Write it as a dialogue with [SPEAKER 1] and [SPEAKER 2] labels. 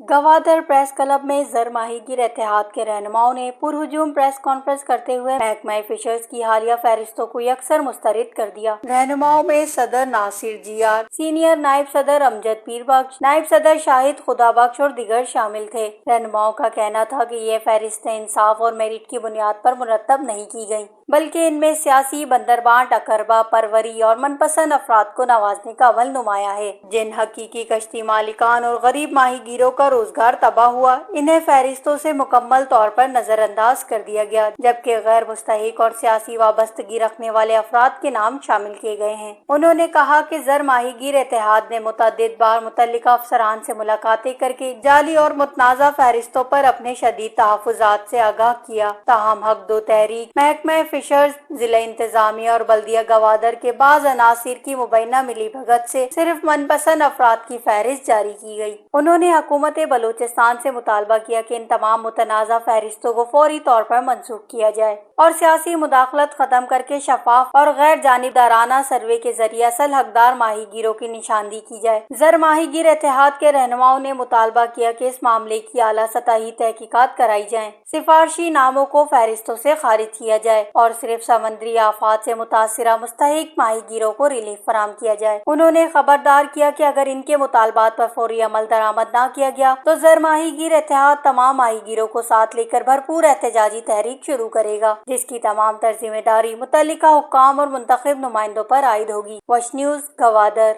[SPEAKER 1] Gwadar press club میں زر ماہی گیر اتحاد کے رہنماؤں نے پرہجوم پریس کانفرنس کرتے ہوئے محکمہ فشرز کی حالیہ فہرستوں کو یکسر مسترد کر دیا۔ رہنماؤں میں صدر ناصر GR، سینئر نائب صدر امجد پیر بخش، نائب صدر شاہد خدا بخش اور دیگر شامل تھے۔ رہنماؤں کا کہنا تھا کہ یہ فہرستیں انصاف اور میرٹ کی بنیاد پر مرتب نہیں کی گئیں، بلکہ ان میں سیاسی بندربانٹ، اقربا پروری اور من پسند افراد کو نوازنے کا عمل نمایاں ہے، جن حقیقی کشتی مالکان اور غریب ماہی گیروں کا روزگار تباہ ہوا۔ انہیں فہرستوں سے مکمل طور پر نظر انداز کر دیا گیا، جبکہ غیر مستحق اور سیاسی وابستگی رکھنے والے افراد کے نام شامل کیے گئے ہیں۔ انہوں نے کہا کہ زر ماہی گیر اتحاد نے متعدد بار متعلقہ افسران سے ملاقاتیں کر کے جعلی اور متنازع فہرستوں پر اپنے شدید تحفظات سے آگاہ کیا، تاہم حق دو تحریک، محکمہ فشرز، ضلع انتظامیہ اور بلدیہ گوادر کے بعض عناصر کی مبینہ ملی بھگت سے صرف من پسند افراد کی فہرست جاری کی گئی۔ انہوں نے حکومت بلوچستان سے مطالبہ کیا کہ ان تمام متنازع فہرستوں کو فوری طور پر منسوخ کیا جائے اور سیاسی مداخلت ختم کر کے شفاف اور غیر جانبدارانہ سروے کے ذریعے اصل حقدار ماہی گیروں کی نشاندہی کی جائے۔ زر ماہی گیر اتحاد کے رہنماؤں نے مطالبہ کیا کہ اس معاملے کی اعلیٰ سطحی تحقیقات کرائی جائیں، سفارشی ناموں کو فہرستوں سے خارج کیا جائے اور صرف سمندری آفات سے متاثرہ مستحق ماہی گیروں کو ریلیف فراہم کیا جائے۔ انہوں نے خبردار کیا کہ اگر ان کے مطالبات پر فوری عمل درآمد نہ کیا گیا تو زر ماہی گیر اتحاد تمام ماہی گیروں کو ساتھ لے کر بھرپور احتجاجی تحریک شروع کرے گا، جس کی تمام تر ذمہ داری متعلقہ حکام اور منتخب نمائندوں پر عائد ہوگی۔ وش نیوز، گوادر۔